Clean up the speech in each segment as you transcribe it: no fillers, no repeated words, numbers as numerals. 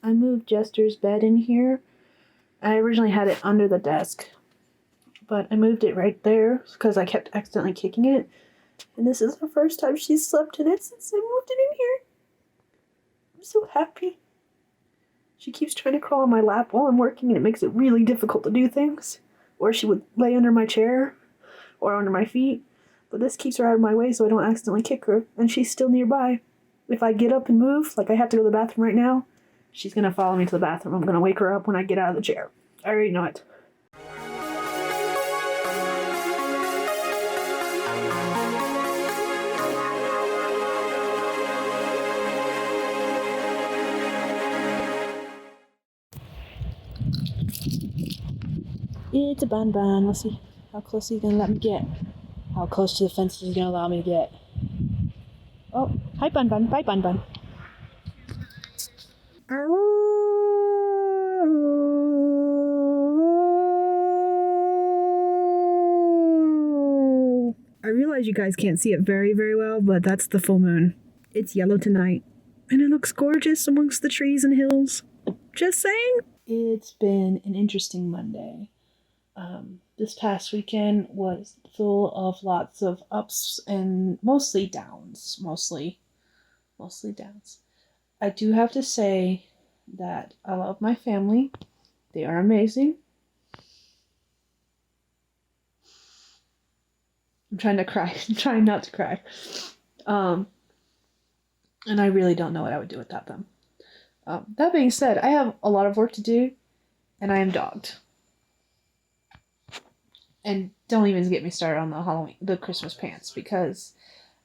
I moved Jester's bed in here. I originally had it under the desk, but I moved it right there because I kept accidentally kicking it. And this is the first time she's slept in it since I moved it in here. I'm so happy. She keeps trying to crawl on my lap while I'm working, and it makes it really difficult to do things. Or she would lay under my chair or under my feet. But this keeps her out of my way so I don't accidentally kick her, and she's still nearby. If I get up and move, like I have to go to the bathroom right now, she's going to follow me to the bathroom. I'm going to wake her up when I get out of the chair. I already know it. It's a bun. Let's see how close he's going to let me get. How close to the fence is he going to allow me to get? Oh, hi, Bun. Bye, Bun. I realize you guys can't see it very, very well, but that's the full moon. It's yellow tonight, and it looks gorgeous amongst the trees and hills. Just saying. It's been an interesting Monday. This past weekend was full of lots of ups and mostly downs. Mostly downs. I do have to say that I love my family. They are amazing. I'm trying to cry. I'm trying not to cry. And I really don't know what I would do without them. That being said, I have a lot of work to do, and I am dogged. And don't even get me started on the Christmas pants, because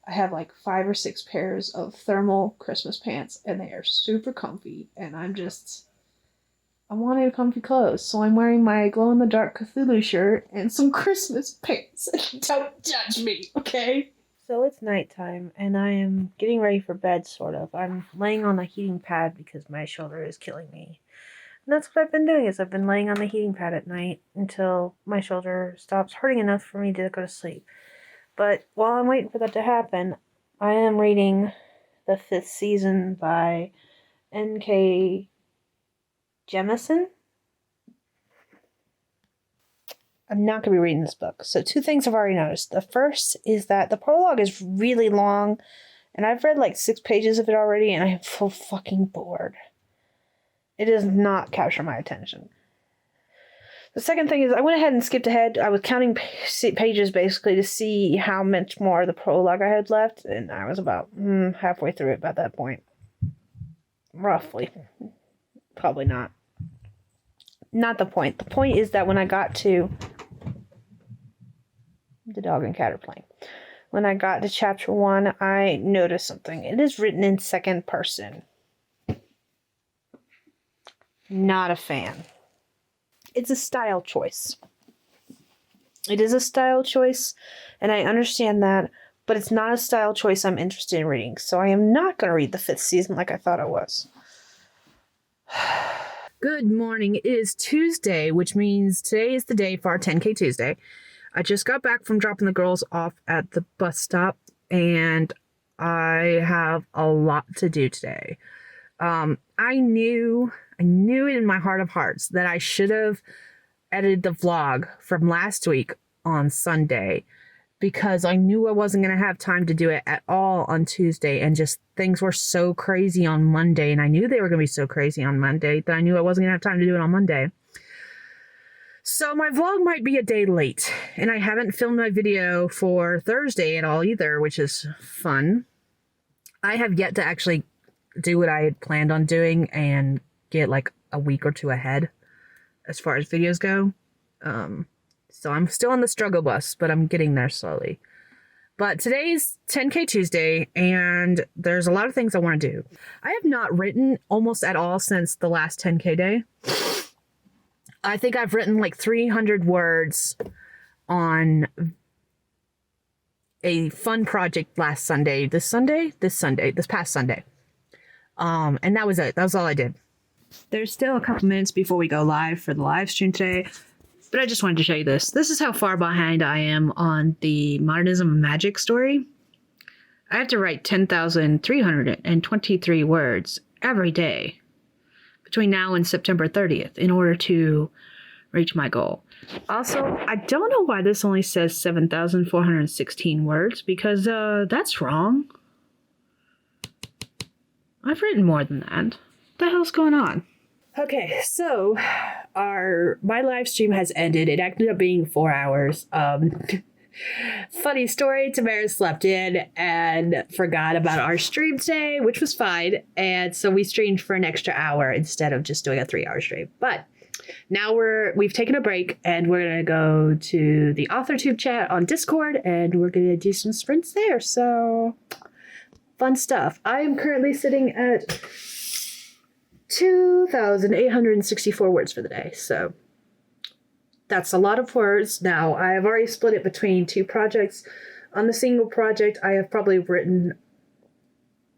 I have like 5 or 6 pairs of thermal Christmas pants, and they are super comfy, and I wanted comfy clothes, so I'm wearing my glow-in-the-dark Cthulhu shirt and some Christmas pants. Don't judge me, okay? So it's nighttime, and I am getting ready for bed, sort of. I'm laying on the heating pad because my shoulder is killing me. And that's what I've been doing, is I've been laying on the heating pad at night until my shoulder stops hurting enough for me to go to sleep. But while I'm waiting for that to happen, I am reading the 5th season by N.K. Jemisin. I'm not going to be reading this book. So 2 things I've already noticed. The first is that the prologue is really long, and I've read like 6 pages of it already, and I am so fucking bored. It does not capture my attention. The second thing is I went ahead and skipped ahead. I was counting pages basically to see how much more of the prologue I had left, and I was about halfway through it by that point. Roughly. Probably not. Not the point. The point is that when I got to... The dog and cat are playing. When I got to chapter 1, I noticed something. It is written in 2nd person. Not a fan. It's a style choice. It is a style choice, and I understand that, but it's not a style choice I'm interested in reading, so I am not going to read the 5th season like I thought I was. Good morning. It is Tuesday, which means today is the day for our 10K Tuesday. I just got back from dropping the girls off at the bus stop, and I have a lot to do today. I knew it in my heart of hearts that I should have edited the vlog from last week on Sunday, because I knew I wasn't going to have time to do it at all on Tuesday, and just things were so crazy on Monday, and I knew they were going to be so crazy on Monday that I knew I wasn't going to have time to do it on Monday. So my vlog might be a day late, and I haven't filmed my video for Thursday at all either, which is fun. I have yet to actually do what I had planned on doing and get like a week or 2 ahead as far as videos go. So I'm still on the struggle bus, but I'm getting there slowly. But today's 10K Tuesday, and there's a lot of things I want to do. I have not written almost at all since the last 10K day. I think I've written like 300 words on a fun project last Sunday. This past Sunday. And that was it. That was all I did. There's still a couple minutes before we go live for the live stream today, but I just wanted to show you this. This is how far behind I am on the Modernism of Magic story. I have to write 10,323 words every day between now and September 30th in order to reach my goal. Also, I don't know why this only says 7,416 words, because that's wrong. I've written more than that. What the hell's going on? Okay, so my live stream has ended. It ended up being 4 hours. Funny story, Tamara slept in and forgot about our stream today, which was fine. And so we streamed for an extra hour instead of just doing a 3-hour stream. But now we've taken a break and we're going to go to the authortube chat on Discord and we're going to do some sprints there. So fun stuff. I am currently sitting at 2,864 words for the day. So that's a lot of words. Now, I have already split it between 2 projects. On the single project, I have probably written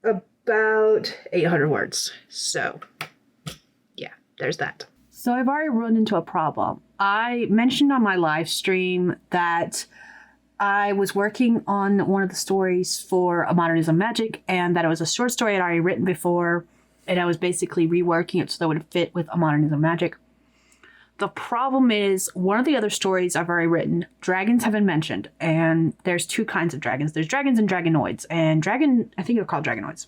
about 800 words. So, yeah, there's that. So I've already run into a problem. I mentioned on my live stream that I was working on one of the stories for A Modernism Magic, and that it was a short story I'd already written before, and I was basically reworking it so that it would fit with A Modernism Magic. The problem is, one of the other stories I've already written, dragons have been mentioned, and there's 2 kinds of dragons. There's dragons and dragonoids, and I think they're called dragonoids.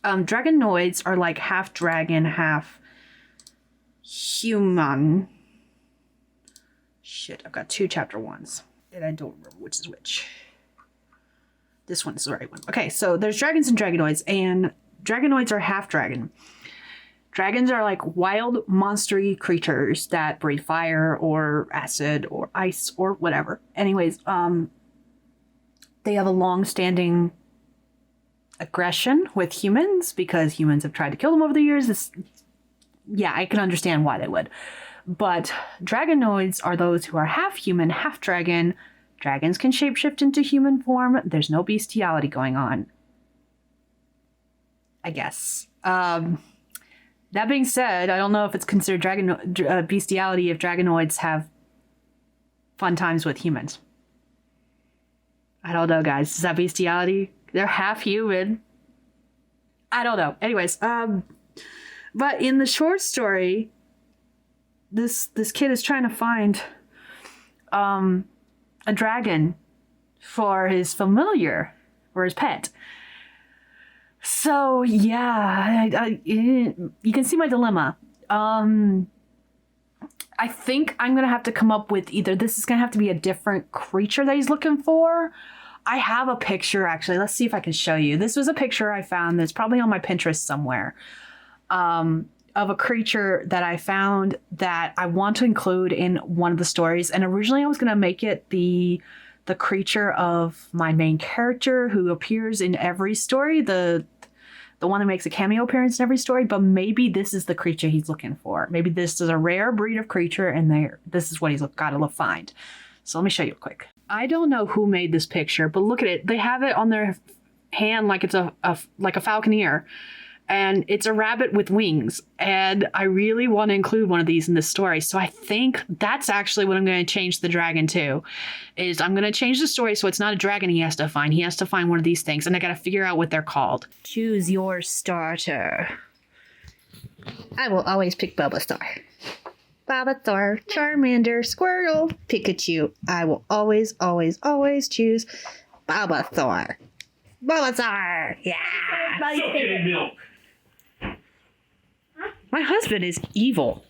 Dragonoids are like half dragon, half human. Shit, I've got 2 chapter 1s, and I don't remember which is which. This one's the right one. Okay, so there's dragons and dragonoids, and dragonoids are half dragon. Dragons are like wild, monstery creatures that breathe fire or acid or ice or whatever. Anyways, they have a long-standing aggression with humans because humans have tried to kill them over the years. Yeah, I can understand why they would. But dragonoids are those who are half human, half dragon. Dragons can shapeshift into human form. There's no bestiality going on, I guess. That being said, I don't know if it's considered bestiality if dragonoids have fun times with humans. I don't know, guys. Is that bestiality? They're half human. I don't know. Anyways, but in the short story, this kid is trying to find a dragon for his familiar or his pet. So yeah, you can see my dilemma. I think I'm gonna have to come up with either this is gonna have to be a different creature that he's looking for. I have a picture actually. Let's see if I can show you. This was a picture I found that's probably on my Pinterest somewhere, of a creature that I found that I want to include in one of the stories. And originally I was gonna make it the creature of my main character who appears in every story, the one that makes a cameo appearance in every story, but maybe this is the creature he's looking for. Maybe this is a rare breed of creature and this is what he's got to find. So let me show you quick. I don't know who made this picture, but look at it. They have it on their hand like it's like a falconer. And it's a rabbit with wings. And I really want to include one of these in this story. So I think that's actually what I'm going to change the dragon to. Is I'm going to change the story so it's not a dragon he has to find. He has to find one of these things. And I got to figure out what they're called. Choose your starter. I will always pick Bulbasaur. Bulbasaur, Charmander, Squirtle, Pikachu. I will always, always, always choose Bulbasaur. Bulbasaur! Yeah! Milk. My husband is evil.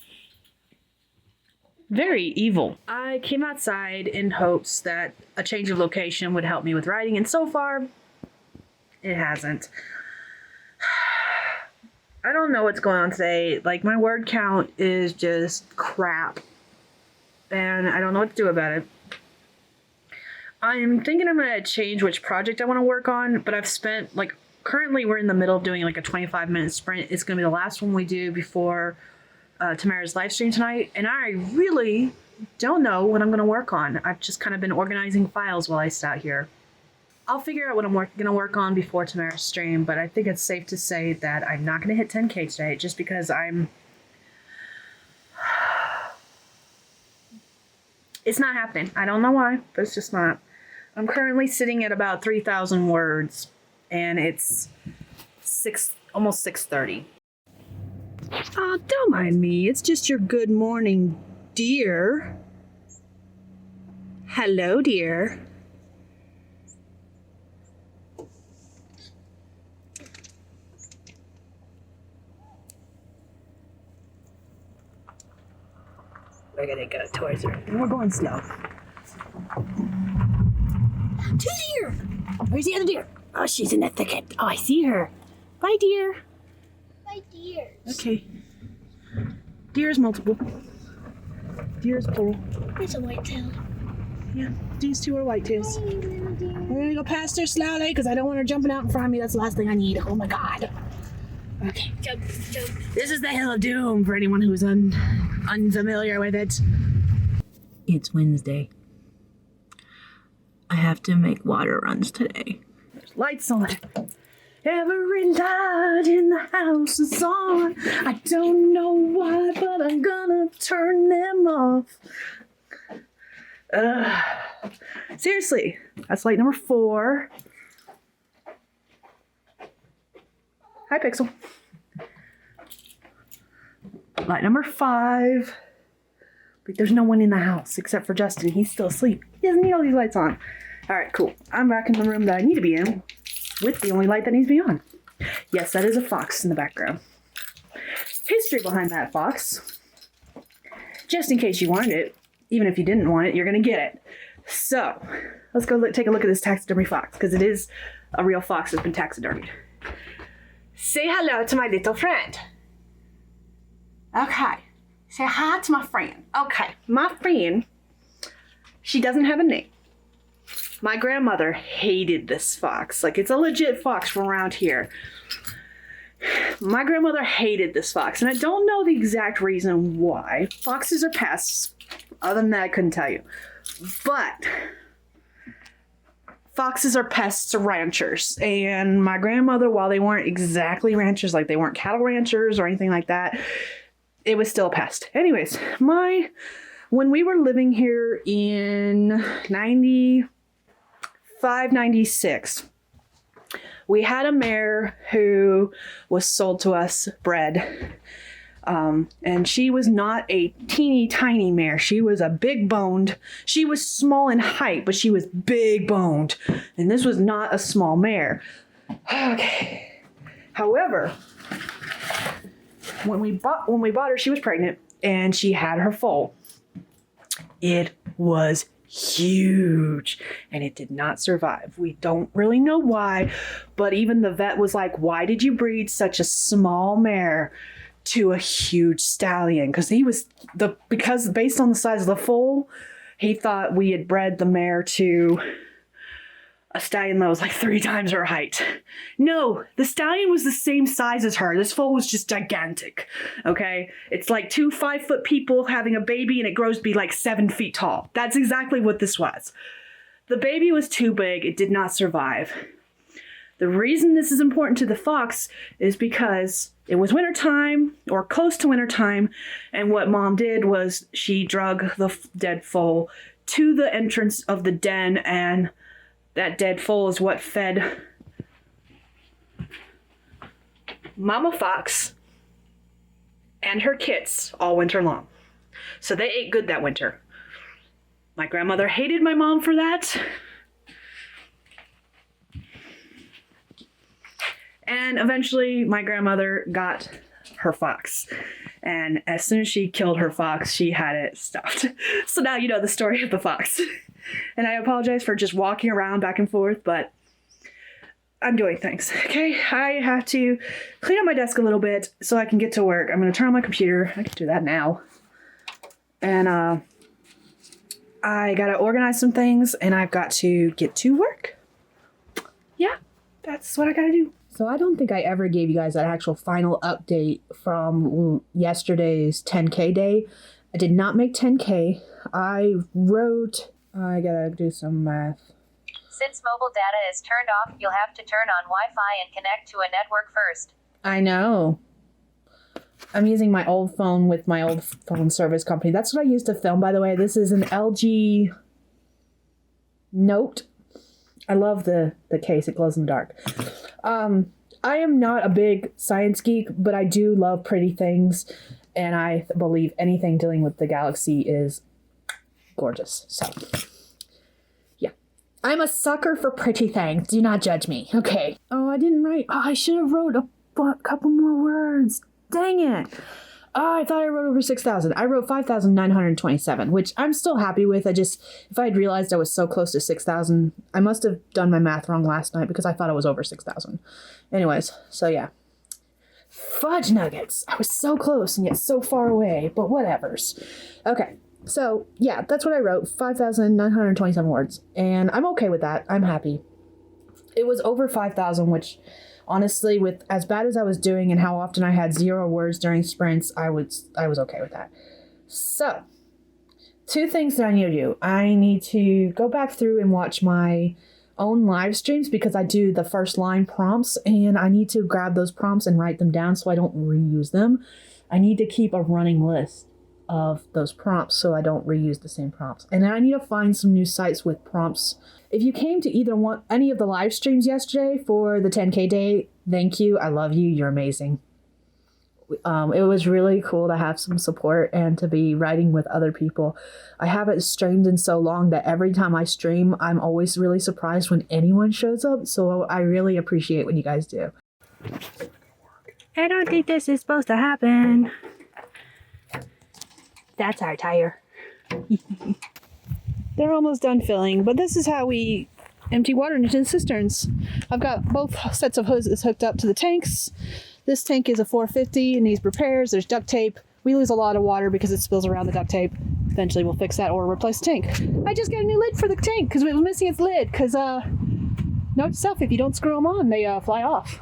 Very evil. I came outside in hopes that a change of location would help me with writing, and so far, it hasn't. I don't know what's going on today. Like, my word count is just crap. And I don't know what to do about it. I'm thinking I'm going to change which project I want to work on, but I've spent, like, currently we're in the middle of doing like a 25-minute sprint. It's going to be the last one we do before Tamara's live stream tonight. And I really don't know what I'm going to work on. I've just kind of been organizing files while I sat here. I'll figure out what I'm going to work on before Tamara's stream, but I think it's safe to say that I'm not going to hit 10K today just because it's not happening. I don't know why, but it's just not. I'm currently sitting at about 3,000 words. And it's almost 6:30. Oh, don't mind me. It's just your good morning, dear. Hello, dear. We're gonna go towards her. And we're going slow. Two deer! Where's the other deer? Oh, she's in the thicket. Oh, I see her. Bye, deer. My dears. Okay. Deer is multiple. Deer is plural. There's a whitetail. Yeah, these two are whitetails. Hey, little deer. We're gonna go past her slowly because I don't want her jumping out in front of me. That's the last thing I need. Oh my god. Okay. Jump, jump. This is the Hill of Doom for anyone who's unfamiliar with it. It's Wednesday. I have to make water runs today. There's lights on. Every light in the house is on. I don't know why, but I'm gonna turn them off. Seriously, that's light number 4. Hi, Pixel. Light number 5. But there's no one in the house except for Justin. He's still asleep. He doesn't need all these lights on. All right, cool. I'm back in the room that I need to be in with the only light that needs to be on. Yes, that is a fox in the background. History behind that fox. Just in case you wanted it, even if you didn't want it, you're going to get it. So, let's go take a look at this taxidermy fox, because it is a real fox that's been taxidermied. Say hello to my little friend. Okay. Say hi to my friend. Okay. My friend, she doesn't have a name. My grandmother hated this fox. Like, it's a legit fox from around here. My grandmother hated this fox, and I don't know the exact reason why. Foxes are pests. Other than that, I couldn't tell you. But foxes are pests to ranchers. And my grandmother, while they weren't exactly ranchers, like they weren't cattle ranchers or anything like that, it was still a pest. Anyways, when we were living here in 95, 96, we had a mare who was sold to us, bred. And she was not a teeny tiny mare. She was a big boned. She was small in height, but she was big boned. And this was not a small mare. Okay. However, when we bought her, she was pregnant and she had her foal. It was huge and it did not survive. We don't really know why, but even the vet was like, why did you breed such a small mare to a huge stallion? Because based on the size of the foal, he thought we had bred the mare to a stallion that was like 3 times her height. No, the stallion was the same size as her. This foal was just gigantic. Okay? It's like 2 5-foot people having a baby and it grows to be like 7 feet tall. That's exactly what this was. The baby was too big. It did not survive. The reason this is important to the fox is because it was wintertime or close to wintertime, and what Mom did was she drug the dead foal to the entrance of the den, and that dead foal is what fed Mama Fox and her kits all winter long. So they ate good that winter. My grandmother hated my mom for that. And eventually my grandmother got her fox. And as soon as she killed her fox, she had it stuffed. So now you know the story of the fox. And I apologize for just walking around back and forth, but I'm doing things, okay? I have to clean up my desk a little bit so I can get to work. I'm going to turn on my computer. I can do that now. And I got to organize some things, and I've got to get to work. Yeah, that's what I got to do. So I don't think I ever gave you guys an actual final update from yesterday's 10K day. I did not make 10K. I gotta do some math. Since mobile data is turned off, you'll have to turn on Wi-Fi and connect to a network first. I know. I'm using my old phone with my old phone service company. That's what I used to film, by the way. This is an LG Note. I love the case. It glows in the dark. I am not a big science geek, but I do love pretty things. And I believe anything dealing with the galaxy is gorgeous. So, yeah. I'm a sucker for pretty things. Do not judge me. Okay. Oh, I didn't write. Oh, I should have wrote a couple more words. Dang it. Oh, I thought I wrote over 6,000. I wrote 5,927, which I'm still happy with. If I had realized I was so close to 6,000, I must have done my math wrong last night because I thought it was over 6,000. Anyways, so yeah. Fudge nuggets. I was so close and yet so far away, but whatevers. Okay, so yeah, that's what I wrote, 5,927 words, and I'm okay with that. I'm happy. It was over 5,000, which honestly, with as bad as I was doing and how often I had 0 words during sprints, I was okay with that. So, 2 things that I need to do. I need to go back through and watch my own live streams because I do the first line prompts, and I need to grab those prompts and write them down so I don't reuse them. I need to keep a running list of those prompts so I don't reuse the same prompts. And I need to find some new sites with prompts. If you came to any of the live streams yesterday for the 10K day, thank you. I love you. You're amazing. It was really cool to have some support and to be writing with other people. I haven't streamed in so long that every time I stream, I'm always really surprised when anyone shows up. So I really appreciate what you guys do. I don't think this is supposed to happen. That's our tire. They're almost done filling, but this is how we empty water into the cisterns. I've got both sets of hoses hooked up to the tanks. This tank is a 450, it needs repairs, there's duct tape. We lose a lot of water because it spills around the duct tape. Eventually we'll fix that or replace the tank. I just got a new lid for the tank because it was missing its lid because, note to self, if you don't screw them on, they fly off.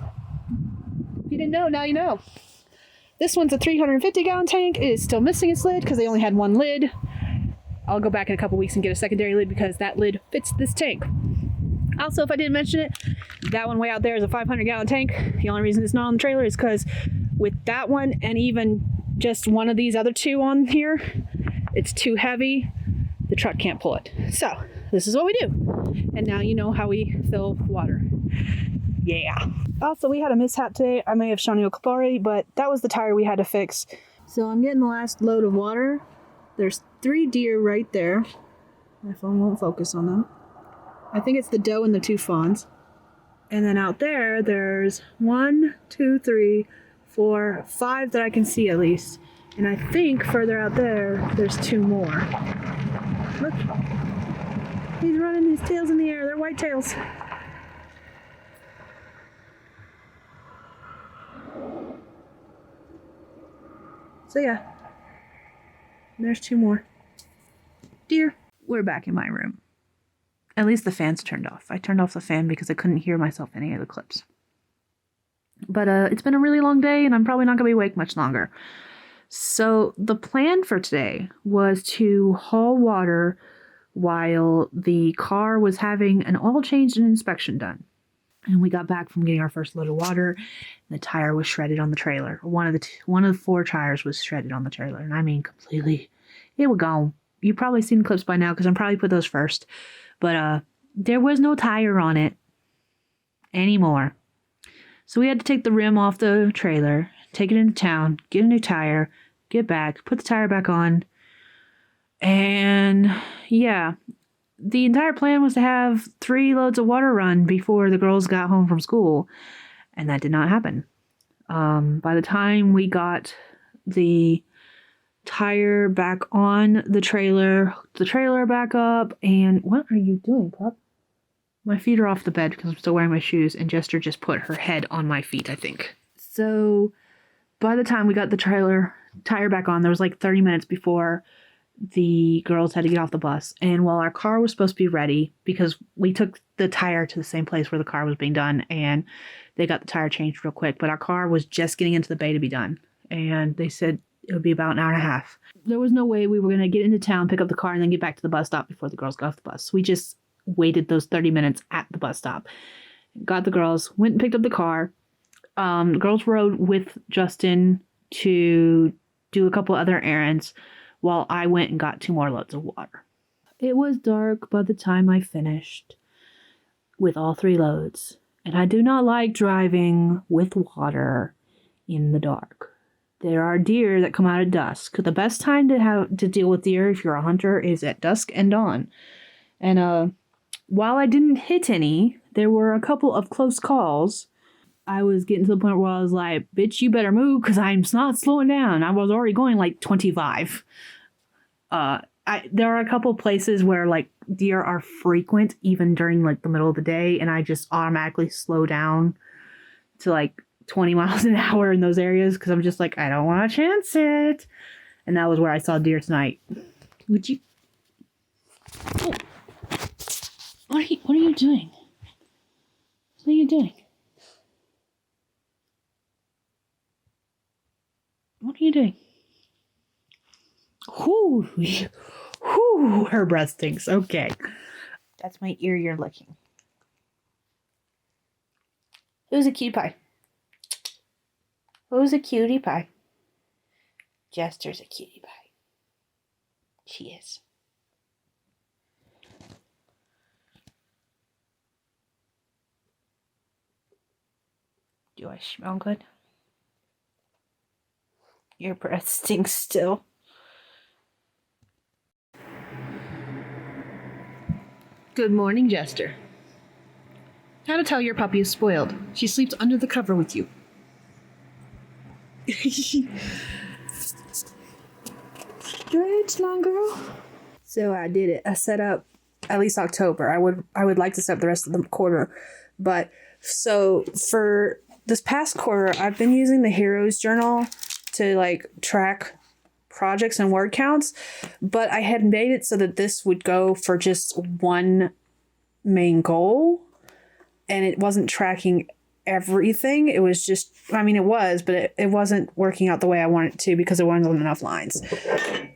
If you didn't know, now you know. This one's a 350-gallon tank. It is still missing its lid because they only had one lid. I'll go back in a couple weeks and get a secondary lid because that lid fits this tank. Also, if I didn't mention it, that one way out there is a 500-gallon tank. The only reason it's not on the trailer is because with that one and even just one of these other 2 on here, it's too heavy. The truck can't pull it. So, this is what we do. And now you know how we fill water. Yeah. Also, we had a mishap today. I may have shown you a clip already, but that was the tire we had to fix. So, I'm getting the last load of water. There's 3 deer right there. My phone won't focus on them. I think it's the doe and the 2 fawns. And then out there, there's 1, 2, 3, 4, 5 that I can see at least. And I think further out there, there's 2 more. Look. He's running his tails in the air. They're white tails. So yeah. There's 2 more. Deer. We're back in my room. At least the fan's turned off. I turned off the fan because I couldn't hear myself in any of the clips. But it's been a really long day and I'm probably not going to be awake much longer. So the plan for today was to haul water while the car was having an oil change and inspection done. And we got back from getting our first load of water and the tire was shredded on the trailer. One of the 4 tires was shredded on the trailer. And I mean completely. It was gone. You've probably seen clips by now because I'm probably put those first. But there was no tire on it anymore. So we had to take the rim off the trailer, take it into town, get a new tire, get back, put the tire back on. And yeah, the entire plan was to have 3 loads of water run before the girls got home from school. And that did not happen. By the time we got the tire back on the trailer back up, and what are you doing, pup? My feet are off the bed because I'm still wearing my shoes, and Jester just put her head on my feet, I think. So by the time we got the tire back on, there was like 30 minutes before the girls had to get off the bus. And while our car was supposed to be ready, because we took the tire to the same place where the car was being done, and they got the tire changed real quick, but our car was just getting into the bay to be done. And they said it would be about an hour and a half. There was no way we were going to get into town, pick up the car, and then get back to the bus stop before the girls got off the bus. We just waited those 30 minutes at the bus stop. Got the girls, went and picked up the car. The girls rode with Justin to do a couple other errands while I went and got 2 more loads of water. It was dark by the time I finished with all 3 loads. And I do not like driving with water in the dark. There are deer that come out at dusk. The best time to deal with deer if you're a hunter is at dusk and dawn. And while I didn't hit any, there were a couple of close calls. I was getting to the point where I was like, bitch, you better move because I'm not slowing down. I was already going like 25. There are a couple places where like deer are frequent even during like the middle of the day, and I just automatically slow down to like 20 miles an hour in those areas because I'm just like, I don't want to chance it. And that was where I saw deer tonight. Would you? Oh. What are you doing? What are you doing? What are you doing? Whoo, her breath stinks. Okay. That's my ear you're licking. Who's a cutie pie? Who's a cutie pie? Jester's a cutie pie. She is. Do I smell good? Your breath stinks still. Good morning, Jester. How to tell your puppy is spoiled. She sleeps under the cover with you. Stretch, long girl. So I did it. I set up at least October. I would like to set up the rest of the quarter. But so for this past quarter, I've been using the Heroes Journal to like track projects and word counts, but I had made it so that this would go for just one main goal, and it wasn't tracking everything. It was just, I mean, it was, but it wasn't working out the way I wanted it to because there wasn't enough lines.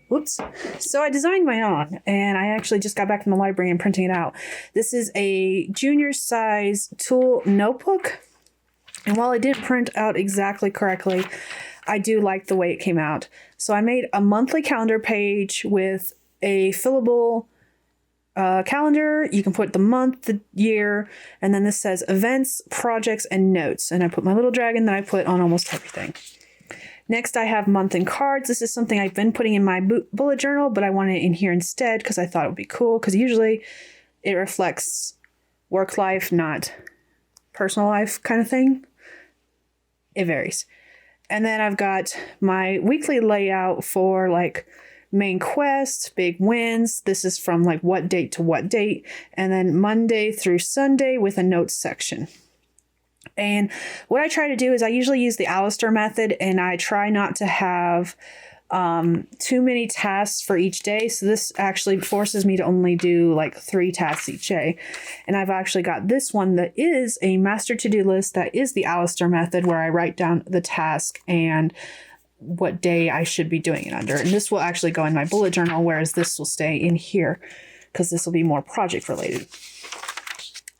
Whoops. So I designed my own, and I actually just got back from the library and printing it out. This is a junior size tool notebook, and while I didn't print out exactly correctly, I do like the way it came out. So I made a monthly calendar page with a fillable calendar. You can put the month, the year, and then this says events, projects, and notes. And I put my little dragon that I put on almost everything. Next, I have month and cards. This is something I've been putting in my bullet journal, but I want it in here instead because I thought it would be cool, because usually it reflects work life, not personal life kind of thing. It varies. And then I've got my weekly layout for like main quest, big wins. This is from like what date to what date. And then Monday through Sunday with a notes section. And what I try to do is I usually use the Alistair method, and I try not to have too many tasks for each day. So this actually forces me to only do like 3 tasks each day. And I've actually got this one that is a master to-do list that is the Alistair method, where I write down the task and what day I should be doing it under. And this will actually go in my bullet journal, whereas this will stay in here because this will be more project related.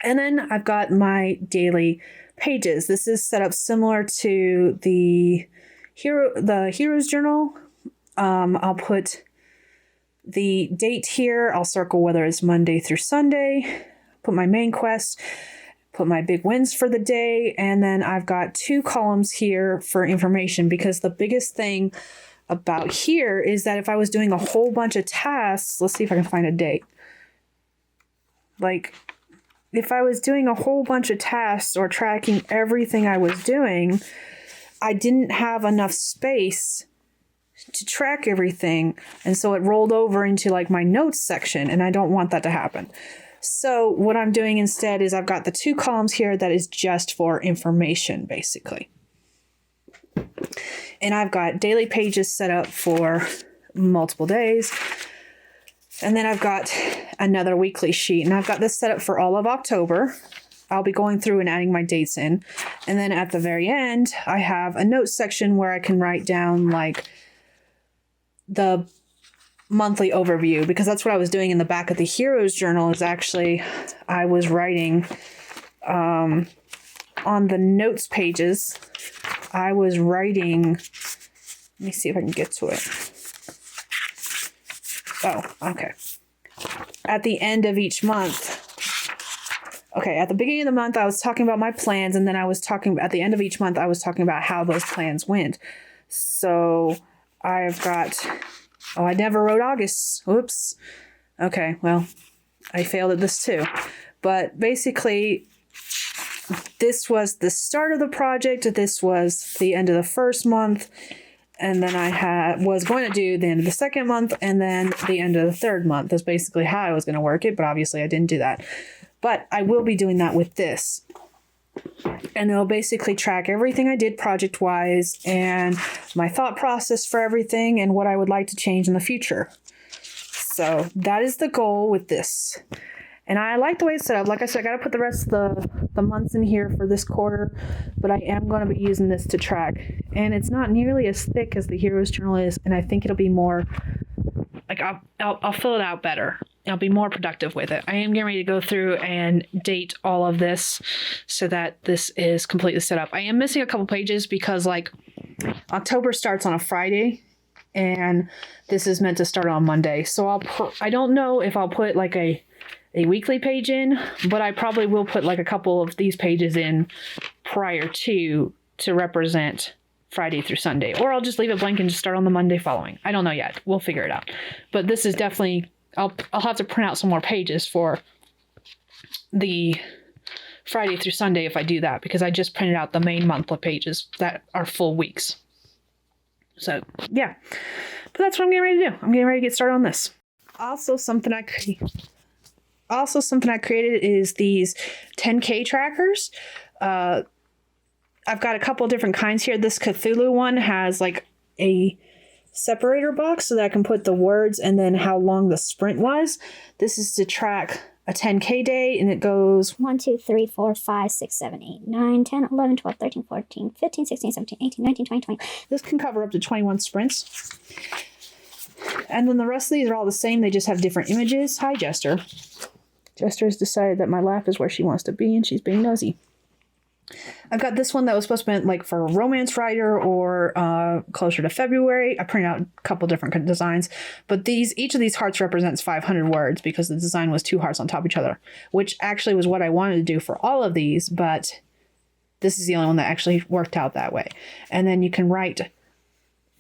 And then I've got my daily pages. This is set up similar to the Heroes Journal. I'll put the date here. I'll circle whether it's Monday through Sunday, put my main quest, put my big wins for the day, and then I've got 2 columns here for information, because the biggest thing about here is that if I was doing a whole bunch of tasks, let's see if I can find a date. Like, if I was doing a whole bunch of tasks or tracking everything I was doing, I didn't have enough space to track everything, and so it rolled over into like my notes section, and I don't want that to happen. So what I'm doing instead is I've got the 2 columns here that is just for information, basically. And I've got daily pages set up for multiple days. And then I've got another weekly sheet, and I've got this set up for all of October. I'll be going through and adding my dates in. And then at the very end, I have a notes section where I can write down like the monthly overview, because that's what I was doing in the back of the Heroes Journal. Is actually I was writing on the notes pages. I was writing, let me see if I can get to it. Oh, okay. At the end of each month, Okay, at the beginning of the month, I was talking about my plans, and then I was talking at the end of each month, I was talking about how those plans went. So I've got, oh, I never wrote August. Oops. Okay, well, I failed at this too. But basically, this was the start of the project. This was the end of the first month. And then I was going to do the end of the second month and then the end of the third month. That's basically how I was going to work it. But obviously I didn't do that. But I will be doing that with this. And it'll basically track everything I did project-wise and my thought process for everything and what I would like to change in the future. So that is the goal with this. And I like the way it's set up. Like I said, I got to put the rest of the months in here for this quarter. But I am going to be using this to track. And it's not nearly as thick as the Hero's Journal is. And I think it'll be more, like I'll fill it out better. I'll be more productive with it. I am getting ready to go through and date all of this so that this is completely set up. I am missing a couple pages because like October starts on a Friday and this is meant to start on Monday. So I don't know if I'll put like a weekly page in, but I probably will put like a couple of these pages in prior to represent Friday through Sunday, or I'll just leave it blank and just start on the Monday following. I don't know yet. We'll figure it out. But this is definitely, I'll have to print out some more pages for the Friday through Sunday if I do that, because I just printed out the main monthly pages that are full weeks. So yeah, but that's what I'm getting ready to do. I'm getting ready to get started on this. Also something I created is these 10K trackers. I've got a couple different kinds here. This Cthulhu one has like a separator box so that I can put the words and then how long the sprint was. This is to track a 10K day, and it goes 1, 2, 3, 4, 5, 6, 7, 8, 9, 10, 11, 12, 13, 14, 15, 16, 17, 18, 19, 20, 20. This can cover up to 21 sprints. And then the rest of these are all the same. They just have different images. Hi, Jester. Jester has decided that my lap is where she wants to be, and she's being nosy. I've got this one that was supposed to be like for a romance writer or closer to February. I printed out a couple different designs, but each of these hearts represents 500 words because the design was 2 hearts on top of each other, which actually was what I wanted to do for all of these, but this is the only one that actually worked out that way. And then you can write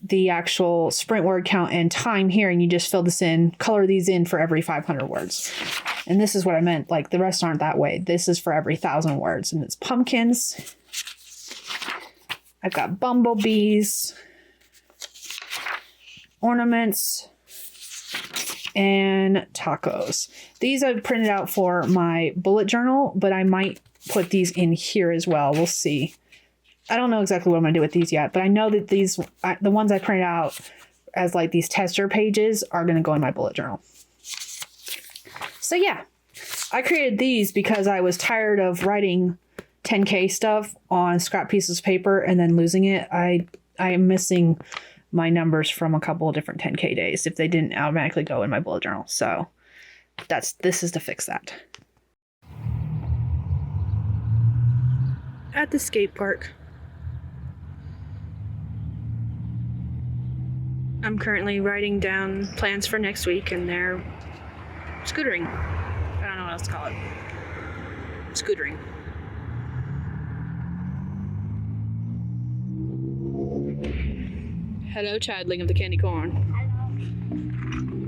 the actual sprint word count and time here, and you just fill this in, color these in for every 500 words. And this is what I meant, like the rest aren't that way. This is for every 1,000 words, and it's pumpkins. I've got bumblebees, ornaments, and tacos. These I've printed out for my bullet journal, but I might put these in here as well. We'll see. I don't know exactly what I'm going to do with these yet, but I know that these, the ones I printed out as like these tester pages are going to go in my bullet journal. So yeah, I created these because I was tired of writing 10K stuff on scrap pieces of paper and then losing it. I am missing my numbers from a couple of different 10K days if they didn't automatically go in my bullet journal. So this is to fix that. At the skate park. I'm currently writing down plans for next week, and they're scootering. I don't know what else to call it. Scootering. Hello, childling of the candy corn.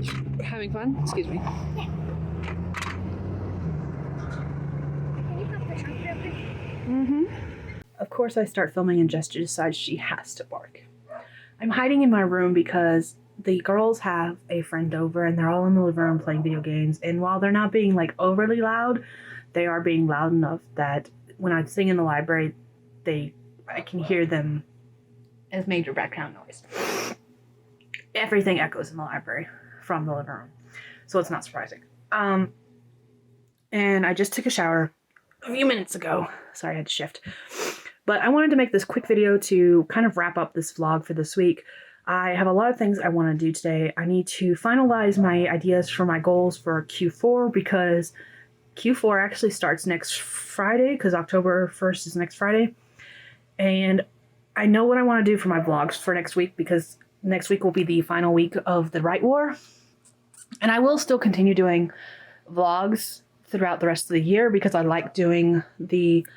Hello. Having fun? Excuse me. Yeah. Can you pop the trunk real quick? Mm-hmm. Of course, I start filming, and Jester decides she has to bark. I'm hiding in my room because the girls have a friend over and they're all in the living room playing video games. And while they're not being like overly loud, they are being loud enough that when I sing in the library, I can hear them as major background noise. Everything echoes in the library from the living room, so it's not surprising. And I just took a shower a few minutes ago. Sorry, I had to shift. But I wanted to make this quick video to kind of wrap up this vlog for this week. I have a lot of things I want to do today. I need to finalize my ideas for my goals for Q4 because Q4 actually starts next Friday because October 1st is next Friday. And I know what I want to do for my vlogs for next week because next week will be the final week of the Right War. And I will still continue doing vlogs throughout the rest of the year because I like doing the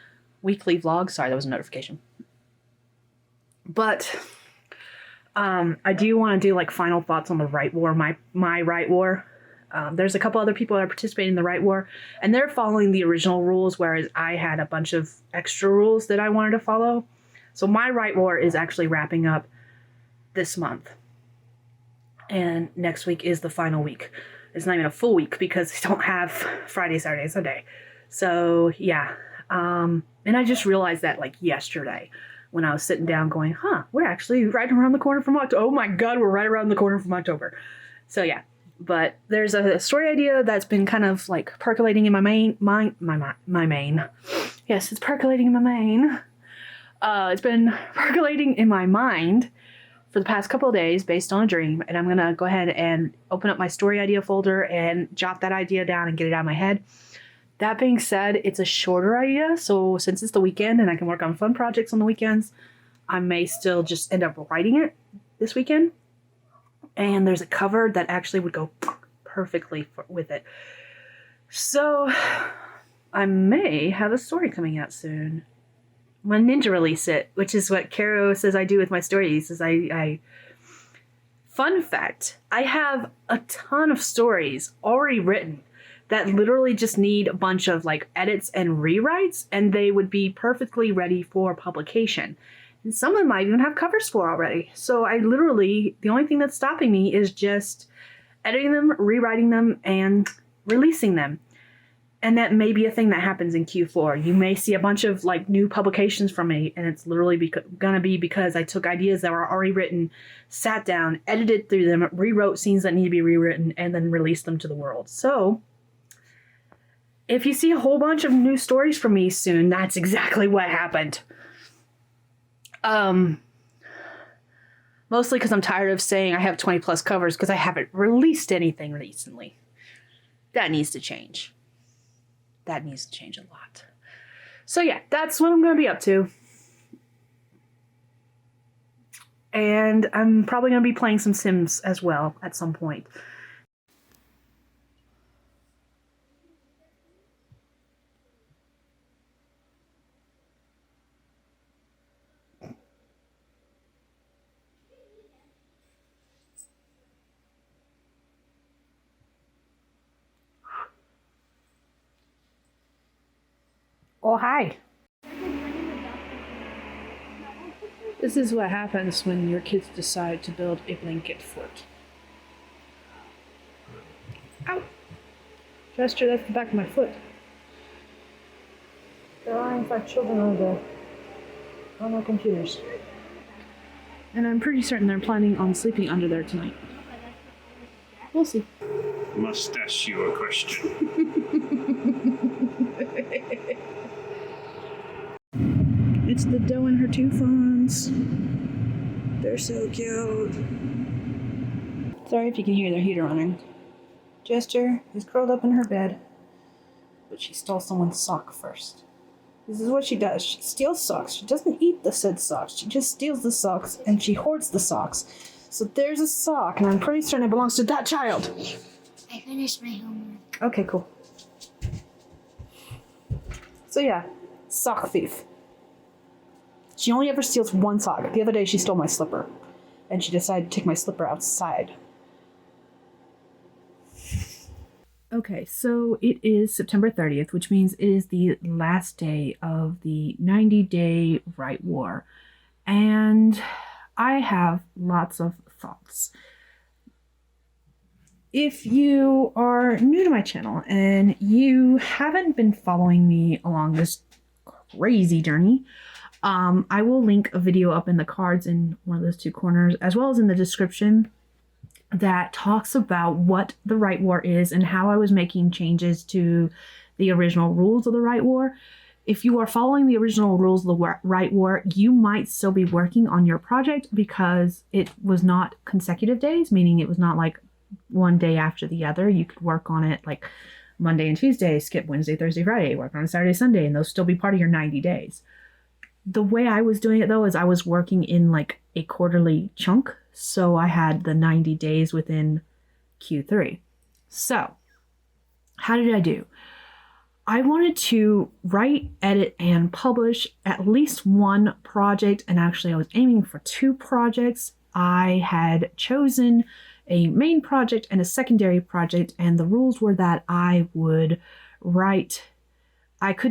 weekly vlog. Sorry, that was a notification. But I do want to do like final thoughts on the Right War, my Right War. There's a couple other people that are participating in the Right War, and they're following the original rules, whereas I had a bunch of extra rules that I wanted to follow. So my Right War is actually wrapping up this month. And next week is the final week. It's not even a full week because I don't have Friday, Saturday, Sunday. So yeah. And I just realized that like yesterday when I was sitting down going, we're actually right around the corner from October. Oh my God, we're right around the corner from October. So yeah. But there's a story idea that's been kind of like percolating in my main. Yes, it's percolating in my main. It's been percolating in my mind for the past couple of days based on a dream. And I'm going to go ahead and open up my story idea folder and jot that idea down and get it out of my head. That being said, it's a shorter idea. So since it's the weekend and I can work on fun projects on the weekends, I may still just end up writing it this weekend. And there's a cover that actually would go perfectly with it. So I may have a story coming out soon. I'm going to ninja release it, which is what Caro says I do with my stories. Fun fact, I have a ton of stories already written that literally just need a bunch of like edits and rewrites, and they would be perfectly ready for publication. And some of them I even have covers for already. So the only thing that's stopping me is just editing them, rewriting them, and releasing them. And that may be a thing that happens in Q4. You may see a bunch of like new publications from me, and it's literally gonna be because I took ideas that were already written, sat down, edited through them, rewrote scenes that need to be rewritten, and then released them to the world. So if you see a whole bunch of new stories from me soon, that's exactly what happened. Mostly because I'm tired of saying I have 20 plus covers because I haven't released anything recently. That needs to change. That needs to change a lot. So yeah, that's what I'm going to be up to. And I'm probably going to be playing some Sims as well at some point. Oh, hi. This is what happens when your kids decide to build a blanket fort. Ow! Gesture, that's the back of my foot. There are, in fact, children on their computers. And I'm pretty certain they're planning on sleeping under there tonight. We'll see. Must ask you a question. It's the doe and her two fawns. They're so cute. Sorry if you can hear their heater running. Gesture is curled up in her bed, but she stole someone's sock first. This is what she does. She steals socks. She doesn't eat the said socks. She just steals the socks and she hoards the socks. So there's a sock, and I'm pretty certain it belongs to that child. I finished my homework. Okay, cool. So yeah, sock thief. She only ever steals one sock. The other day she stole my slipper. And she decided to take my slipper outside. Okay, so it is September 30th, which means it is the last day of the 90-day Right War. And I have lots of thoughts. If you are new to my channel and you haven't been following me along this crazy journey, I will link a video up in the cards in one of those two corners, as well as in the description, that talks about what the Right War is and how I was making changes to the original rules of the Right War. If you are following the original rules of the Right War, you might still be working on your project because it was not consecutive days, meaning it was not like one day after the other. You could work on it like Monday and Tuesday, skip Wednesday, Thursday, Friday, work on Saturday, Sunday, and those still be part of your 90 days. The way I was doing it though is I was working in like a quarterly chunk. So I had the 90 days within Q3. So how did I do? I wanted to write, edit, and publish at least one project, and actually I was aiming for 2 projects. I had chosen a main project and a secondary project, and the rules were that I could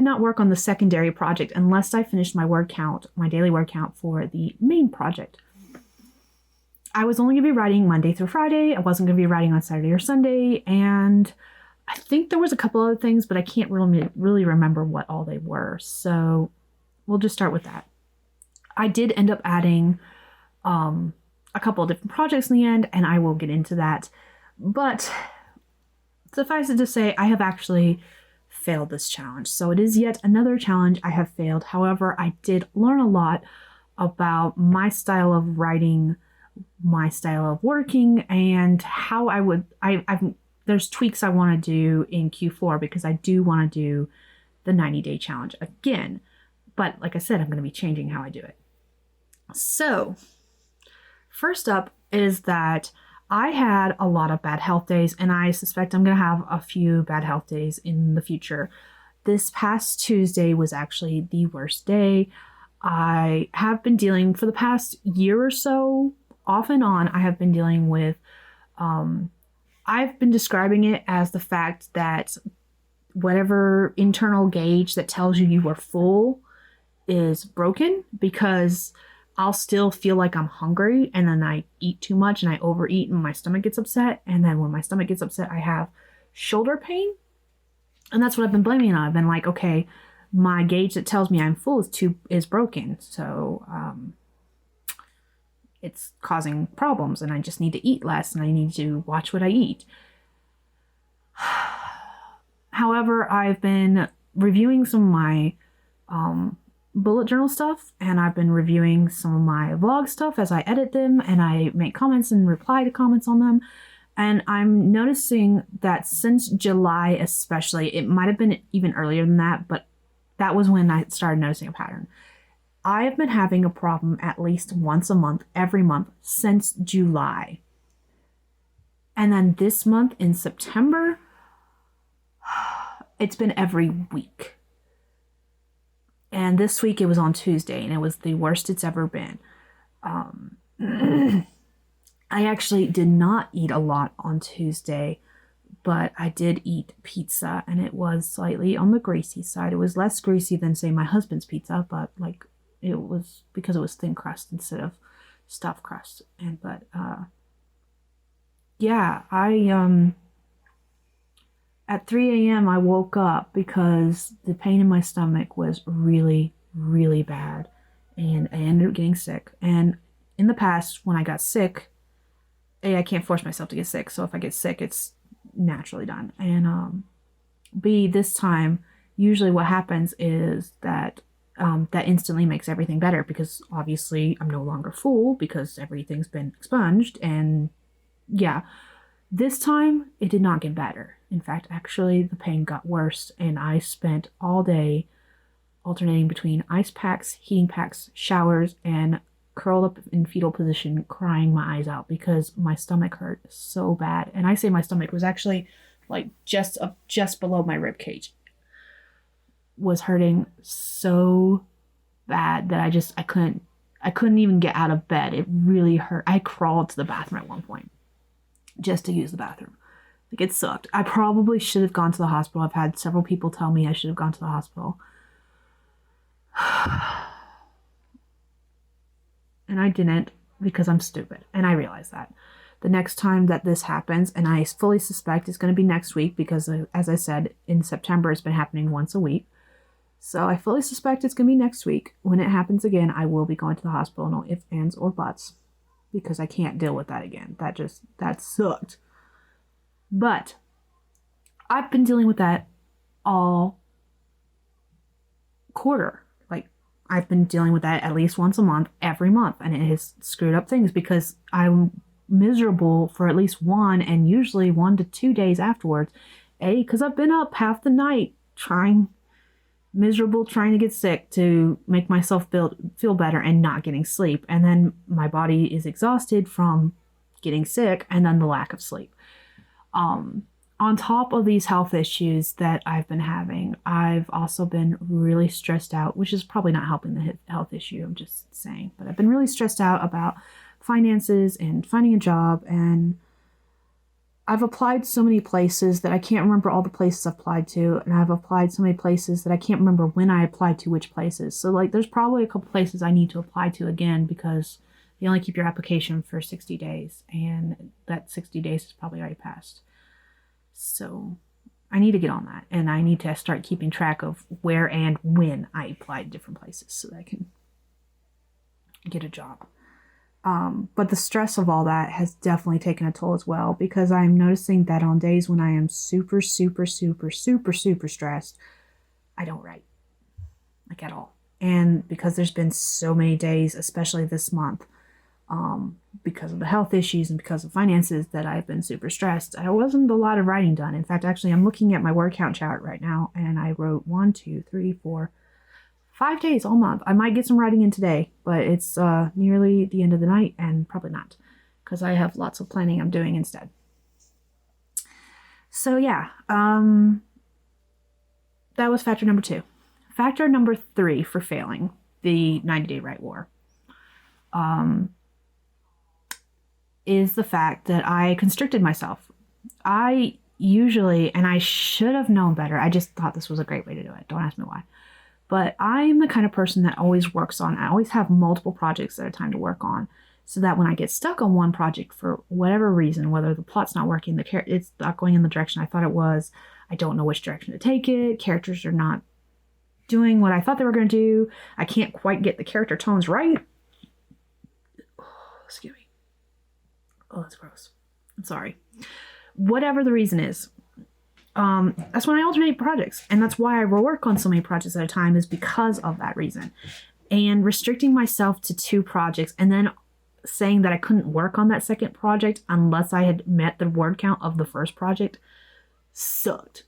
not work on the secondary project unless I finished my daily word count for the main project. I was only going to be writing Monday through Friday. I wasn't going to be writing on Saturday or Sunday, and I think there was a couple other things, but I can't really remember what all they were. So we'll just start with that. I did end up adding a couple of different projects in the end, and I will get into that. But suffice it to say, I have actually failed this challenge. So it is yet another challenge I have failed. However, I did learn a lot about my style of writing, my style of working, and how there's tweaks I want to do in Q4 because I do want to do the 90-day challenge again. But like I said, I'm going to be changing how I do it. So first up is that I had a lot of bad health days, and I suspect I'm going to have a few bad health days in the future. This past Tuesday was actually the worst day. I have been dealing for the past year or so, off and on, I have been dealing with I've been describing it as the fact that whatever internal gauge that tells you you are full is broken, because I'll still feel like I'm hungry, and then I eat too much and I overeat and my stomach gets upset. And then when my stomach gets upset, I have shoulder pain. And that's what I've been blaming it on. I've been like, okay, my gauge that tells me I'm full is broken. So it's causing problems, and I just need to eat less, and I need to watch what I eat. However, I've been reviewing some of my bullet journal stuff, and I've been reviewing some of my vlog stuff as I edit them, and I make comments and reply to comments on them. And I'm noticing that since July especially, it might have been even earlier than that, but that was when I started noticing a pattern. I have been having a problem at least once a month, every month since July. And then this month in September, it's been every week. And this week it was on Tuesday, and it was the worst it's ever been. I actually did not eat a lot on Tuesday, but I did eat pizza, and it was slightly on the greasy side. It was less greasy than, say, my husband's pizza, but like, it was because it was thin crust instead of stuffed crust. And at 3 a.m. I woke up because the pain in my stomach was really, really bad, and I ended up getting sick. And in the past, when I got sick, A, I can't force myself to get sick, so if I get sick, it's naturally done. And B, this time, usually what happens is that that instantly makes everything better, because obviously I'm no longer full because everything's been expunged. And yeah, this time it did not get better. In fact, actually the pain got worse, and I spent all day alternating between ice packs, heating packs, showers, and curled up in fetal position crying my eyes out because my stomach hurt so bad. And I say my stomach was actually like just below my rib cage. Was hurting so bad that I couldn't even get out of bed. It really hurt. I crawled to the bathroom at one point just to use the bathroom. Like, it sucked. I probably should have gone to the hospital. I've had several people tell me I should have gone to the hospital. And I didn't, because I'm stupid. And I realize that. The next time that this happens, and I fully suspect it's going to be next week, because as I said, in September it's been happening once a week. So I fully suspect it's going to be next week. When it happens again, I will be going to the hospital. No ifs, ands, or buts. Because I can't deal with that again. That sucked. But I've been dealing with that all quarter. Like, I've been dealing with that at least once a month, every month. And it has screwed up things because I'm miserable for at least 1 and usually 1 to 2 days afterwards. A, because I've been up half the night trying to get sick to make myself feel better and not getting sleep. And then my body is exhausted from getting sick and then the lack of sleep. on top of these health issues that I've been having, I've also been really stressed out, which is probably not helping the health issue, I'm just saying. But I've been really stressed out about finances and finding a job, and I've applied so many places that I can't remember all the places I've applied to, and I've applied so many places that I can't remember when I applied to which places. So, like, there's probably a couple places I need to apply to again because you only keep your application for 60 days, and that 60 days is probably already passed. So I need to get on that, and I need to start keeping track of where and when I applied to different places so that I can get a job. But the stress of all that has definitely taken a toll as well, because I'm noticing that on days when I am super, super, super, super, super stressed, I don't write, like, at all. And because there's been so many days, especially this month, because of the health issues and because of finances, that I've been super stressed. There wasn't a lot of writing done. In fact, actually, I'm looking at my word count chart right now, and I wrote 1, 2, 3, 4, 5 days all month. I might get some writing in today, but it's nearly the end of the night, and probably not, because I have lots of planning I'm doing instead. So yeah, that was factor number 2. Factor number 3 for failing the 90-day write war is the fact that I constricted myself. I usually, and I should have known better, I just thought this was a great way to do it. Don't ask me why. But I'm the kind of person that always works on, I always have multiple projects at a time to work on, so that when I get stuck on one project for whatever reason, whether the plot's not working, it's not going in the direction I thought it was, I don't know which direction to take it, characters are not doing what I thought they were going to do, I can't quite get the character tones right. Excuse me. Oh, that's gross. I'm sorry. Whatever the reason is, that's when I alternate projects, and that's why I work on so many projects at a time, is because of that reason. And restricting myself to 2 projects and then saying that I couldn't work on that second project unless I had met the word count of the first project sucked.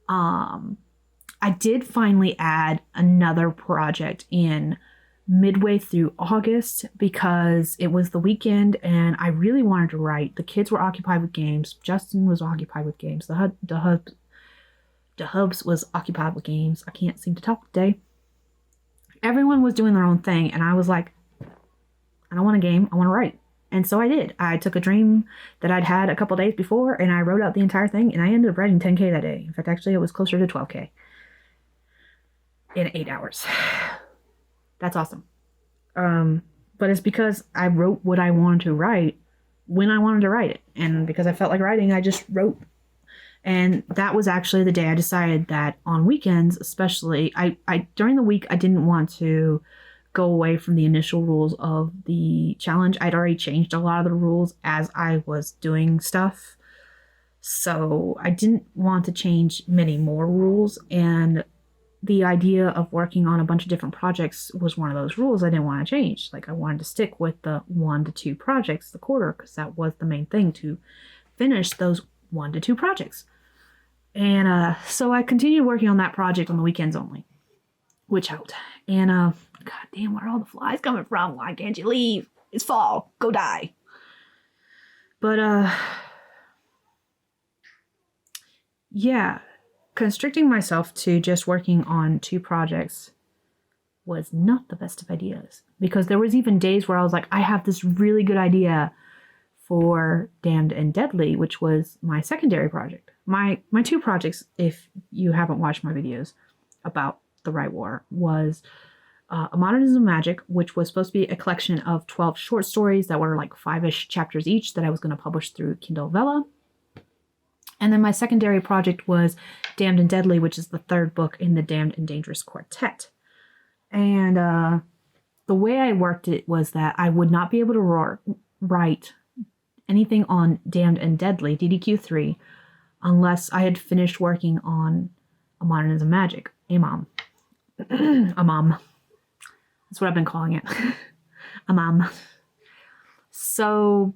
I did finally add another project in midway through August because it was the weekend and I really wanted to write. The kids were occupied with games. Justin was occupied with games. The hubs was occupied with games. I can't seem to talk today. Everyone was doing their own thing, and I was like, I don't want a game, I want to write. And so I did. I took a dream that I'd had a couple days before, and I wrote out the entire thing, and I ended up writing 10K that day. In fact, actually, it was closer to 12K in 8 hours. That's awesome. But it's because I wrote what I wanted to write when I wanted to write it. And because I felt like writing, I just wrote. And that was actually the day I decided that on weekends, especially, I during the week, I didn't want to go away from the initial rules of the challenge. I'd already changed a lot of the rules as I was doing stuff. So I didn't want to change many more rules. And the idea of working on a bunch of different projects was one of those rules I didn't want to change. Like, I wanted to stick with the 1 to 2 projects the quarter, because that was the main thing, to finish those 1 to 2 projects. And so I continued working on that project on the weekends only, which helped. And God damn, where are all the flies coming from? Why can't you leave? It's fall. Go die. But yeah, constricting myself to just working on 2 projects was not the best of ideas, because there was even days where I was like, I have this really good idea for Damned and Deadly, which was my secondary project. My 2 projects, if you haven't watched my videos about the Right War, was A Modernism of Magic, which was supposed to be a collection of 12 short stories that were like 5-ish chapters each that I was going to publish through Kindle Vella. And then my secondary project was Damned and Deadly, which is the 3rd book in the Damned and Dangerous Quartet. And the way I worked it was that I would not be able to write anything on Damned and Deadly, DDQ3, unless I had finished working on A Modernism of Magic, Amam. Amam. That's what I've been calling it. Amam. So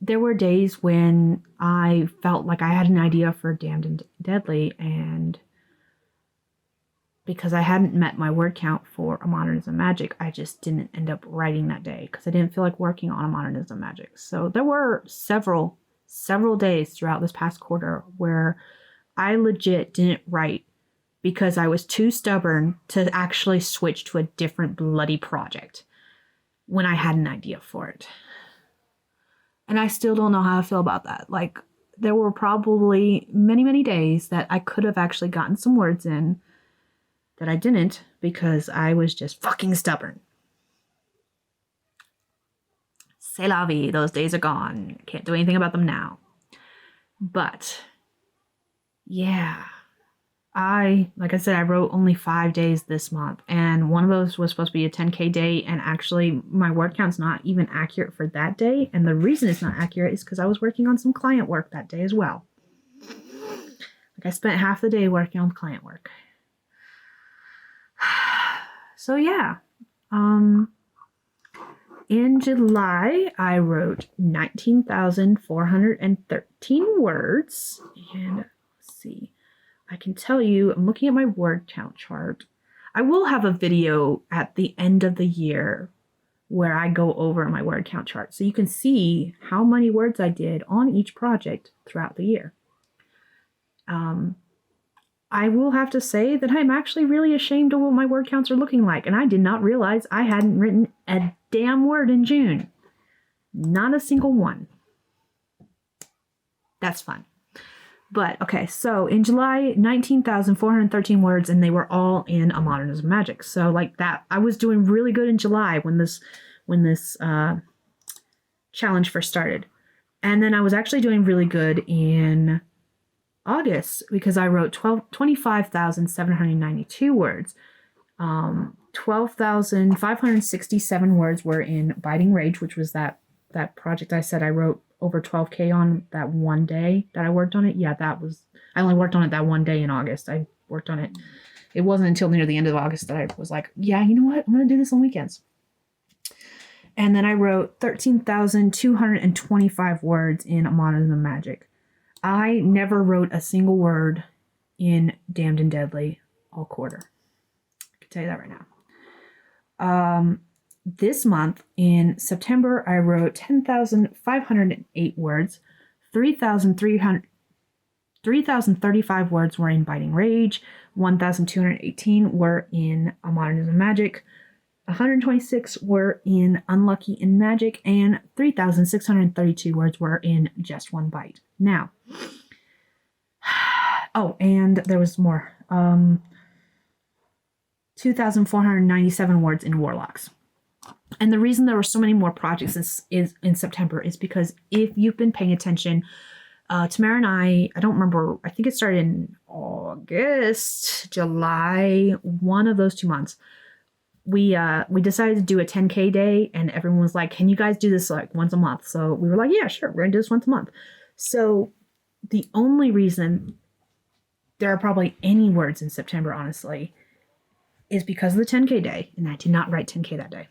there were days when I felt like I had an idea for Damned and Deadly, and because I hadn't met my word count for A Modernism of Magic, I just didn't end up writing that day because I didn't feel like working on A Modernism of Magic. So there were several several days throughout this past quarter where I legit didn't write because I was too stubborn to actually switch to a different bloody project when I had an idea for it. And I still don't know how I feel about that. Like, there were probably many, many days that I could have actually gotten some words in that I didn't because I was just fucking stubborn. C'est la vie. Those days are gone. Can't do anything about them now. But, yeah. Like I said, I wrote only 5 days this month, and one of those was supposed to be a 10K day, and actually my word count's not even accurate for that day, and the reason it's not accurate is because I was working on some client work that day as well. Like, I spent half the day working on client work. So yeah, in July, I wrote 19,413 words, and let's see. I can tell you, I'm looking at my word count chart. I will have a video at the end of the year where I go over my word count chart so you can see how many words I did on each project throughout the year. I will have to say that I'm actually really ashamed of what my word counts are looking like, and I did not realize I hadn't written a damn word in June. Not a single one. That's fun. But, okay, so in July, 19,413 words, and they were all in A Modernism Magic. So, like that, I was doing really good in July when this challenge first started. And then I was actually doing really good in August because I wrote 25,792 words. 12,567 words were in Biting Rage, which was that project I said I wrote over 12K on that one day that I worked on it. Yeah, I only worked on it that one day in August. I worked on it. It wasn't until near the end of August that I was like, yeah, you know what? I'm going to do this on weekends. And then I wrote 13,225 words in A Modernism Magic. I never wrote a single word in Damned and Deadly all quarter. I can tell you that right now. This month, in September, I wrote 10,508 words. 3,035 words were in Biting Rage. 1,218 were in A Modernism Magic. 126 were in Unlucky in Magic. And 3,632 words were in Just One Bite. Now, oh, and there was more. 2,497 words in Warlocks. And the reason there were so many more projects is in September is because if you've been paying attention, Tamara and I don't remember, I think it started in August, July, one of those 2 months. We decided to do a 10K day, and everyone was like, can you guys do this like once a month? So we were like, yeah, sure, we're gonna do this once a month. So the only reason there are probably any words in September, honestly, is because of the 10K day, and I did not write 10K that day.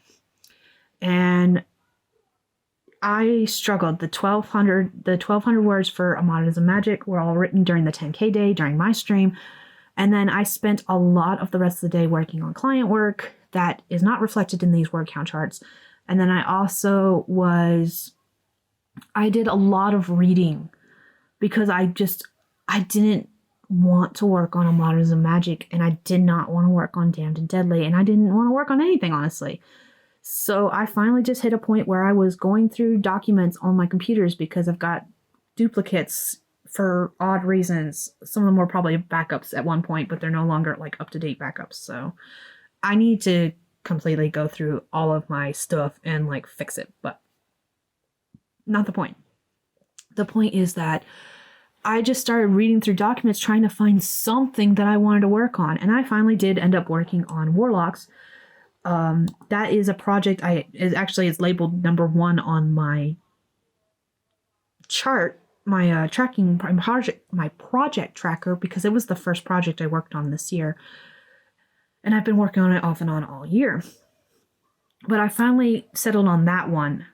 And I struggled. The 1,200 words for A Modernism Magic were all written during the 10K day, during my stream. And then I spent a lot of the rest of the day working on client work that is not reflected in these word count charts. And then I also I did a lot of reading because I didn't want to work on A Modernism Magic, and I did not want to work on Damned and Deadly, and I didn't want to work on anything, honestly. So I finally just hit a point where I was going through documents on my computers because I've got duplicates for odd reasons. Some of them were probably backups at one point, but they're no longer like up-to-date backups. So I need to completely go through all of my stuff and like fix it, but not the point. The point is that I just started reading through documents trying to find something that I wanted to work on. And I finally did end up working on Warlocks. That is a project it's labeled number 1 on my chart, my my project tracker, because it was the first project I worked on this year. And I've been working on it off and on all year. But I finally settled on that one.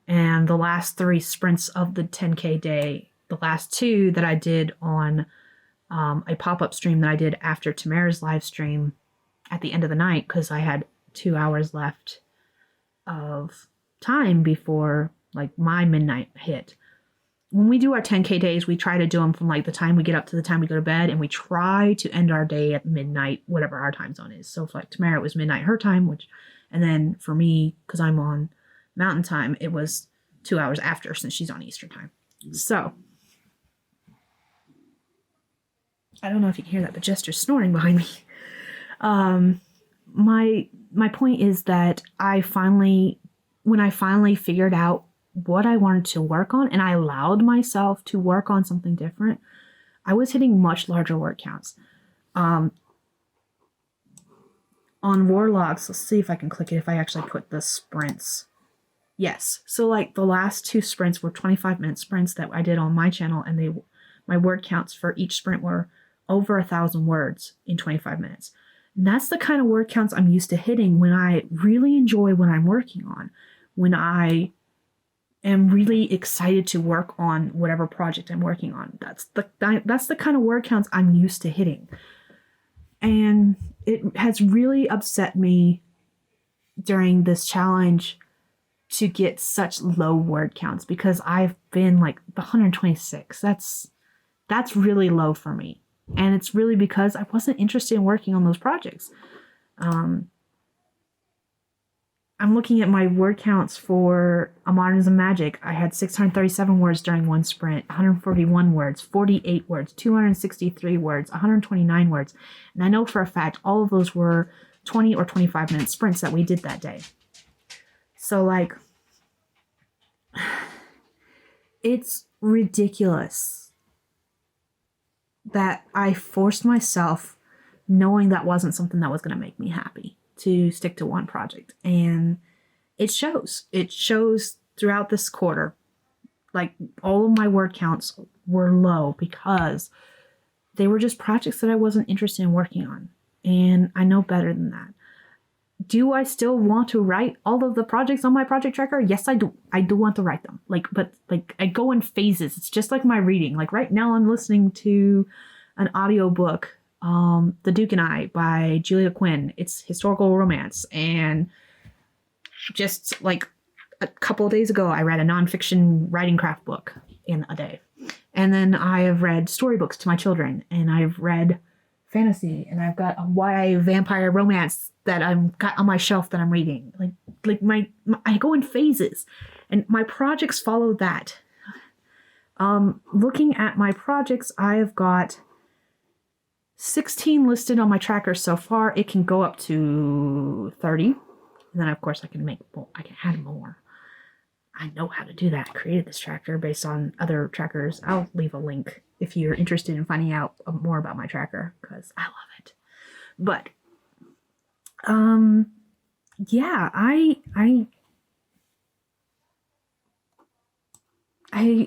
And the last 3 sprints of the 10K day, the last 2 that I did on a pop-up stream that I did after Tamara's live stream at the end of the night, because I had 2 hours left of time before like my midnight hit. when we do our 10K days, we try to do them from like the time we get up to the time we go to bed, and we try to end our day at midnight, whatever our time zone is. So for like Tamara, it was midnight her time, and then for me, because I'm on Mountain Time, it was 2 hours after, since she's on Eastern Time. So I don't know if you can hear that, but Jester's snoring behind me. My point is that when I finally figured out what I wanted to work on, and I allowed myself to work on something different, I was hitting much larger word counts. On Warlocks, let's see if I can click it, if I actually put the sprints. Yes, so like the last 2 sprints were 25-minute sprints that I did on my channel, and my word counts for each sprint were over 1,000 words in 25 minutes. And that's the kind of word counts I'm used to hitting when I really enjoy what I'm working on, when I am really excited to work on whatever project I'm working on. That's the kind of word counts I'm used to hitting. And it has really upset me during this challenge to get such low word counts, because I've been like the 126. That's really low for me. And it's really because I wasn't interested in working on those projects. I'm looking at my word counts for A Modernism Magic. I had 637 words during one sprint, 141 words, 48 words, 263 words, 129 words. And I know for a fact all of those were 20 or 25-minute sprints that we did that day. So, like, it's ridiculous that I forced myself, knowing that wasn't something that was going to make me happy, to stick to one project. And it shows. It shows throughout this quarter. Like, all of my word counts were low because they were just projects that I wasn't interested in working on. And I know better than that. Do I still want to write all of the projects on my project tracker? Yes, I do. I do want to write them. But I go in phases. It's just like my reading. Like right now I'm listening to an audiobook, The Duke and I by Julia Quinn. It's historical romance. And just like a couple of days ago, I read a nonfiction writing craft book in a day. And then I have read storybooks to my children, and I've read fantasy, and I've got a YA vampire romance that I've got on my shelf that I'm reading. I go in phases, and my projects follow that. Looking at my projects, I have got 16 listed on my tracker so far. It can go up to 30, and then of course I can add more. I know how to do that. I created this tracker based on other trackers. I'll leave a link if you're interested in finding out more about my tracker, because I love it. But yeah, I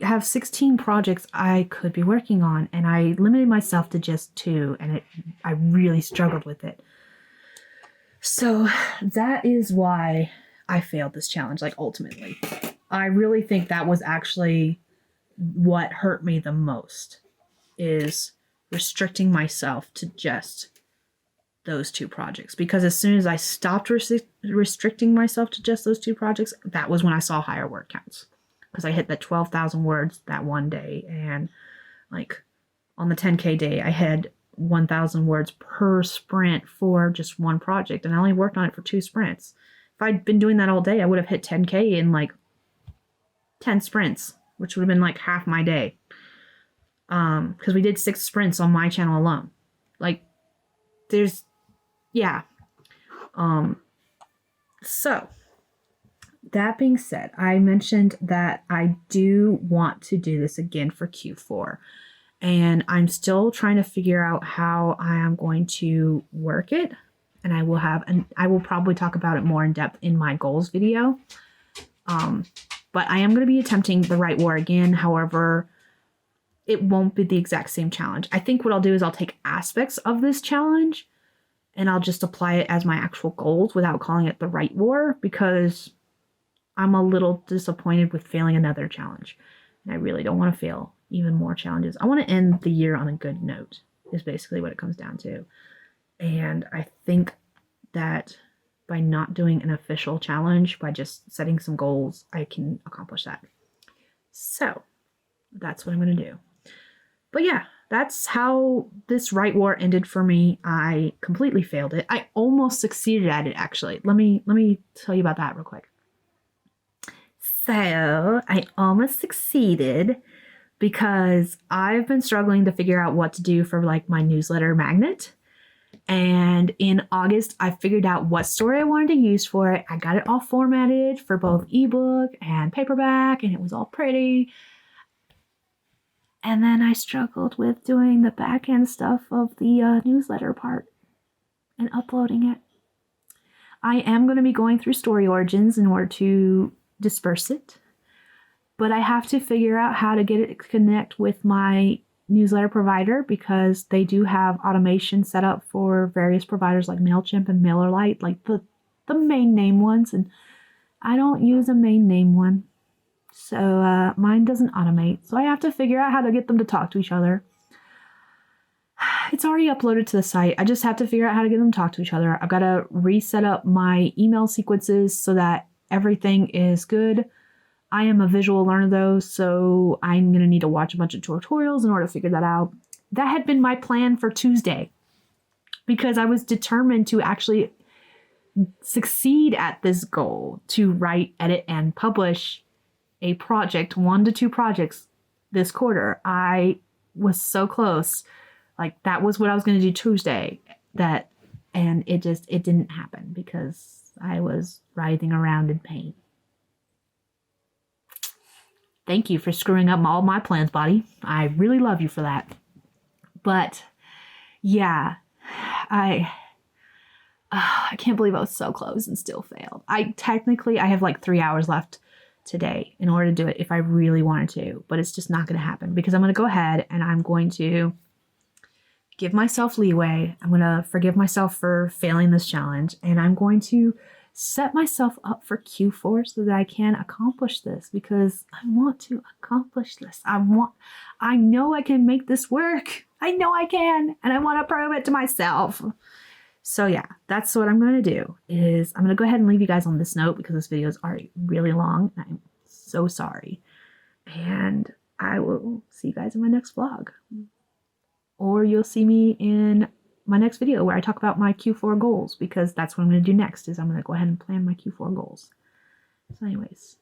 have 16 projects I could be working on, and I limited myself to just 2, and I really struggled with it. So that is why I failed this challenge, like, ultimately. I really think that was actually what hurt me the most, is restricting myself to just those 2 projects. Because as soon as I stopped restricting myself to just those 2 projects, that was when I saw higher word counts. Because I hit that 12,000 words that one day, and like on the 10K day, I had 1,000 words per sprint for just one project, and I only worked on it for 2 sprints. If I'd been doing that all day, I would have hit 10K in like 10 sprints, which would have been like half my day. Because we did 6 sprints on my channel alone. Like, yeah. So, that being said, I mentioned that I do want to do this again for Q4. And I'm still trying to figure out how I am going to work it. And I will probably talk about it more in depth in my goals video. But I am going to be attempting the Right War again. However, it won't be the exact same challenge. I think what I'll do is I'll take aspects of this challenge and I'll just apply it as my actual goals without calling it the Right War, because I'm a little disappointed with failing another challenge. And I really don't want to fail even more challenges. I want to end the year on a good note, is basically what it comes down to. And I think that by not doing an official challenge, by just setting some goals, I can accomplish that. So, That's what I'm going to do. But yeah, that's how this right war ended for me. I completely failed it. I almost succeeded at it, actually. Let me tell you about that real quick. So I almost succeeded because I've been struggling to figure out what to do for like my newsletter magnet. And in August, I figured out what story I wanted to use for it. I got it all formatted for both ebook and paperback, and it was all pretty. And then I struggled with doing the back end stuff of the newsletter part and uploading it. I am going to be going through Story Origins in order to disperse it, but I have to figure out how to get it to connect with my newsletter provider, because they do have automation set up for various providers like MailChimp and MailerLite, like the main name ones, and I don't use a main name one. So mine doesn't automate. So I have to figure out how to get them to talk to each other. It's already uploaded to the site. I just have to figure out how to get them to talk to each other. I've got to reset up my email sequences so that everything is good. I am a visual learner though, so I'm going to need to watch a bunch of tutorials in order to figure that out. That had been my plan for Tuesday because I was determined to actually succeed at this goal to write, edit, and publish a project, 1 to 2 projects this quarter. I was so close. Like that was what I was going to do Tuesday, and it didn't happen because I was writhing around in pain. Thank you for screwing up all my plans, body. I really love you for that. But yeah, I can't believe I was so close and still failed. I have like 3 hours left today in order to do it if I really wanted to, but it's just not going to happen because I'm going to go ahead and I'm going to give myself leeway. I'm going to forgive myself for failing this challenge, and I'm going to set myself up for Q4 so that I can accomplish this, because I want to accomplish this. I know I can make this work. I know I can, and I want to prove it to myself. So yeah, that's what I'm going to do. Is I'm going to go ahead and leave you guys on this note because this video is already really long. I'm so sorry. And I will see you guys in my next vlog. Or you'll see me in my next video where I talk about my Q4 goals, because that's what I'm going to do next. Is I'm going to go ahead and plan my Q4 goals. So anyways,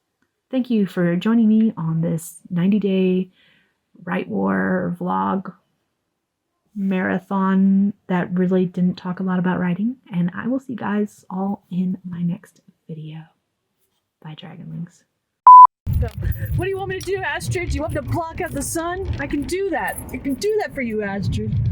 thank you for joining me on this 90-day Right War vlog marathon that really didn't talk a lot about writing, and I will see you guys all in my next video. Bye, Dragonlings. What do you want me to do, Astrid? Do you want me to block out the sun? I can do that. I can do that for you, Astrid.